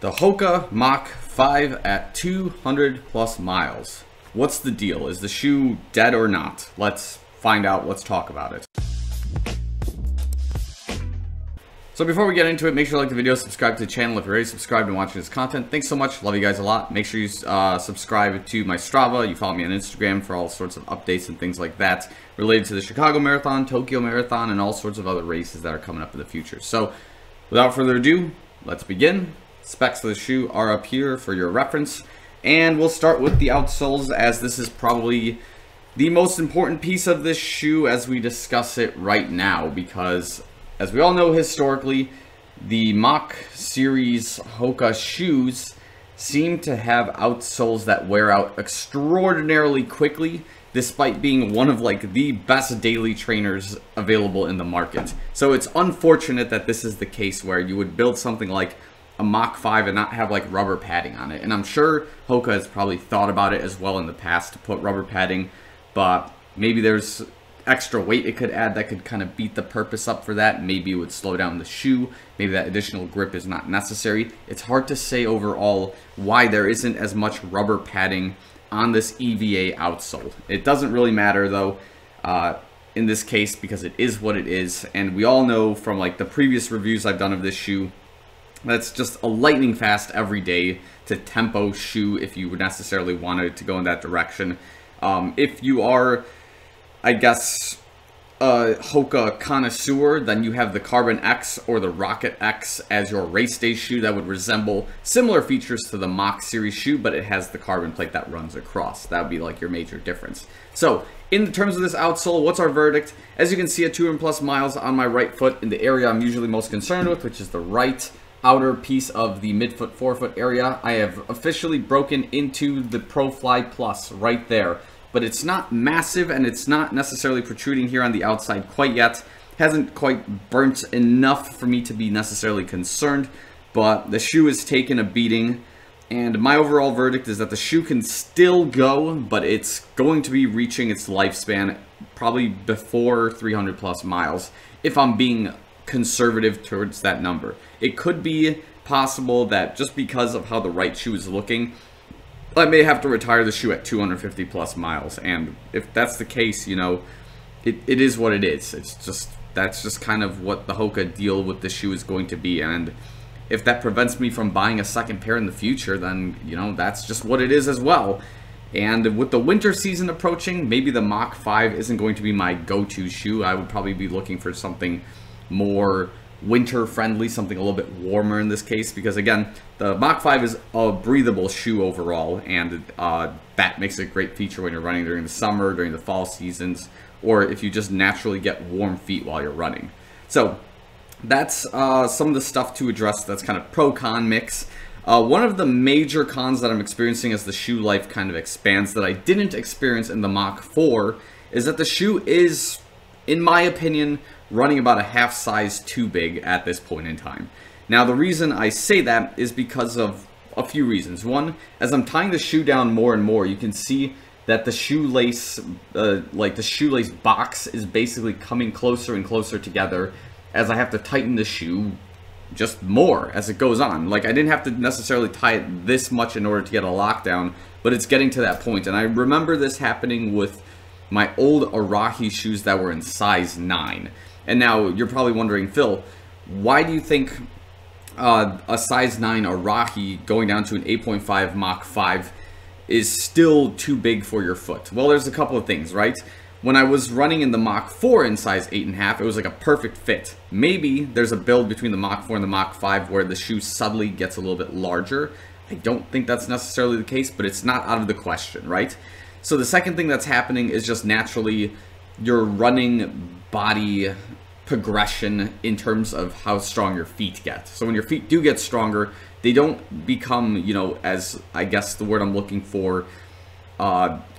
The Hoka Mach 5 at 200 plus miles. What's the deal? Is the shoe dead or not? Let's find out. Let's talk about it. So before we get into it, make sure you like the video, subscribe to the channel if you're already subscribed and watching this content. Thanks so much. Love you guys a lot. Make sure you subscribe to my Strava. You follow me on Instagram for all sorts of updates and things like that related to the Chicago Marathon, Tokyo Marathon, and all sorts of other races that are coming up in the future. So without further ado, let's begin. Specs of the shoe are up here for your reference. And we'll start with the outsoles, as this is probably the most important piece of this shoe as we discuss it right now, because as we all know, historically, the Mach series Hoka shoes seem to have outsoles that wear out extraordinarily quickly, despite being one of like the best daily trainers available in the market. So it's unfortunate that this is the case where you would build something like a Mach 5 and not have like rubber padding on it. And I'm sure Hoka has probably thought about it as well in the past to put rubber padding, but maybe there's extra weight it could add that could kind of beat the purpose up for that. Maybe it would slow down the shoe. Maybe that additional grip is not necessary. It's hard to say overall why there isn't as much rubber padding on this EVA outsole. It doesn't really matter though in this case, because it is what it is. And we all know from like the previous reviews I've done of this shoe, that's just a lightning fast everyday to tempo shoe if you would necessarily want it to go in that direction. If you are, I guess, a Hoka connoisseur, then you have the Carbon X or the Rocket X as your race day shoe that would resemble similar features to the Mach series shoe, but it has the carbon plate that runs across. That would be like your major difference. So in terms of this outsole, what's our verdict? As you can see at 200 plus miles on my right foot in the area I'm usually most concerned with, which is the right outer piece of the midfoot, forefoot area, I have officially broken into the Pro Fly Plus right there. But it's not massive and it's not necessarily protruding here on the outside quite yet. Hasn't quite burnt enough for me to be necessarily concerned, but the shoe is taking a beating. And my overall verdict is that the shoe can still go, but it's going to be reaching its lifespan probably before 300 plus miles, if I'm being conservative towards that number. It could be possible that just because of how the right shoe is looking, I may have to retire the shoe at 250 plus miles. And if that's the case, you know, it is what it is. It's just, that's just kind of what the Hoka deal with the shoe is going to be. And if that prevents me from buying a second pair in the future, then, you know, that's just what it is as well. And with the winter season approaching, maybe the Mach 5 isn't going to be my go-to shoe. I would probably be looking for something more winter friendly, something a little bit warmer in this case, because again, the Mach 5 is a breathable shoe overall, and that makes it a great feature when you're running during the summer, during the fall seasons, or if you just naturally get warm feet while you're running. So that's some of the stuff to address. That's kind of pro-con mix. One of the major cons that I'm experiencing as the shoe life kind of expands that I didn't experience in the Mach 4 is that the shoe is, in my opinion, running about a half size too big at this point in time. Now the reason I say that is because of a few reasons. One, as I'm tying the shoe down more and more, you can see that the shoelace, like the shoelace box, is basically coming closer and closer together as I have to tighten the shoe just more as it goes on. Like, I didn't have to necessarily tie it this much in order to get a lockdown, but it's getting to that point. And I remember this happening with my old Arahi shoes that were in size 9. And now you're probably wondering, Phil, why do you think a size 9 Arahi going down to an 8.5 Mach 5 is still too big for your foot? Well, there's a couple of things, right? When I was running in the Mach 4 in size 8.5, it was like a perfect fit. Maybe there's a build between the Mach 4 and the Mach 5 where the shoe subtly gets a little bit larger. I don't think that's necessarily the case, but it's not out of the question, right? So the second thing that's happening is just naturally your running body progression in terms of how strong your feet get. So when your feet do get stronger, they don't become, you know, as I guess the word I'm looking for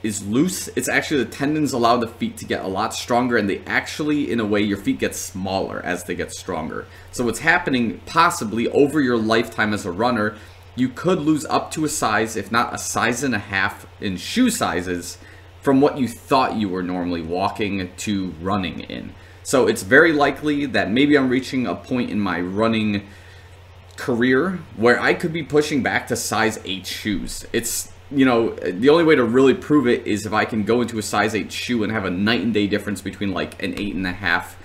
is loose. It's actually the tendons allow the feet to get a lot stronger, and they actually, in a way, your feet get smaller as they get stronger. So what's happening possibly over your lifetime as a runner, you could lose up to a size, if not a size and a half in shoe sizes from what you thought you were normally walking to running in. So it's very likely that maybe I'm reaching a point in my running career where I could be pushing back to size 8 shoes. It's, you know, the only way to really prove it is if I can go into a size 8 shoe and have a night and day difference between like an 8.5.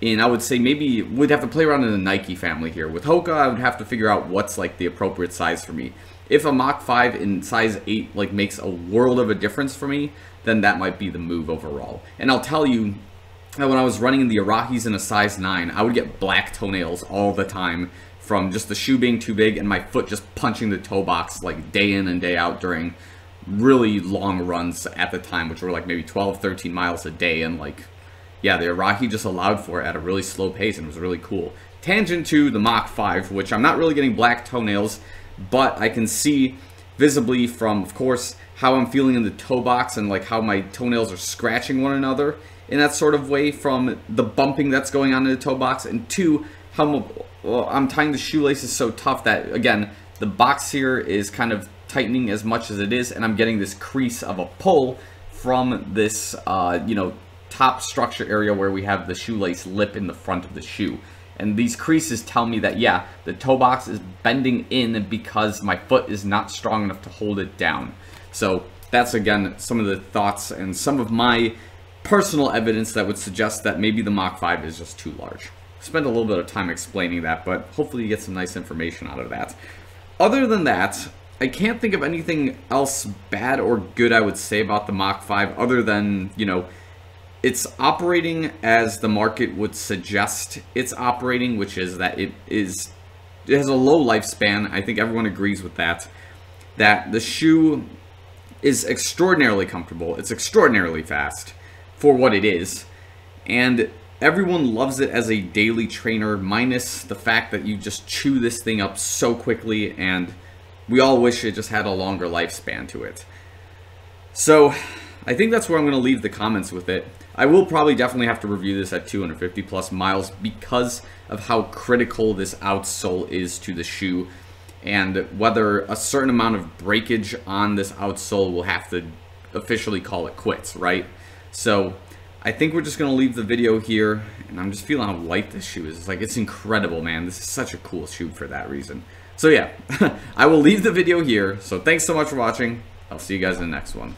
And I would say maybe we'd have to play around in the Nike family here. With Hoka, I would have to figure out what's like the appropriate size for me. If a Mach 5 in size 8 like makes a world of a difference for me, then that might be the move overall. And I'll tell you that when I was running in the Arahis in a size 9, I would get black toenails all the time from just the shoe being too big and my foot just punching the toe box like day in and day out during really long runs at the time, which were like maybe 12, 13 miles a day. And like, yeah, the Arahi just allowed for it at a really slow pace, and it was really cool. Tangent to the Mach 5, which I'm not really getting black toenails, but I can see visibly from, of course, how I'm feeling in the toe box and like how my toenails are scratching one another in that sort of way from the bumping that's going on in the toe box, and two, how I'm tying the shoelaces so tough that, again, the box here is kind of tightening as much as it is, and I'm getting this crease of a pull from this, you know, top structure area where we have the shoelace lip in the front of the shoe. And these creases tell me that, yeah, the toe box is bending in because my foot is not strong enough to hold it down. So that's, again, some of the thoughts and some of my personal evidence that would suggest that maybe the Mach 5 is just too large. Spent a little bit of time explaining that, but hopefully you get some nice information out of that. Other than that, I can't think of anything else bad or good I would say about the Mach 5 other than, you know, it's operating as the market would suggest it's operating, which is that it has a low lifespan. I think everyone agrees with that. That the shoe is extraordinarily comfortable. It's extraordinarily fast for what it is. And everyone loves it as a daily trainer, minus the fact that you just chew this thing up so quickly, and we all wish it just had a longer lifespan to it. So I think that's where I'm going to leave the comments with it. I will probably definitely have to review this at 250 plus miles because of how critical this outsole is to the shoe, and whether a certain amount of breakage on this outsole will have to officially call it quits, right? So I think we're just going to leave the video here, and I'm just feeling how light this shoe is. It's like, it's incredible, man. This is such a cool shoe for that reason. So yeah, I will leave the video here. So thanks so much for watching. I'll see you guys in the next one.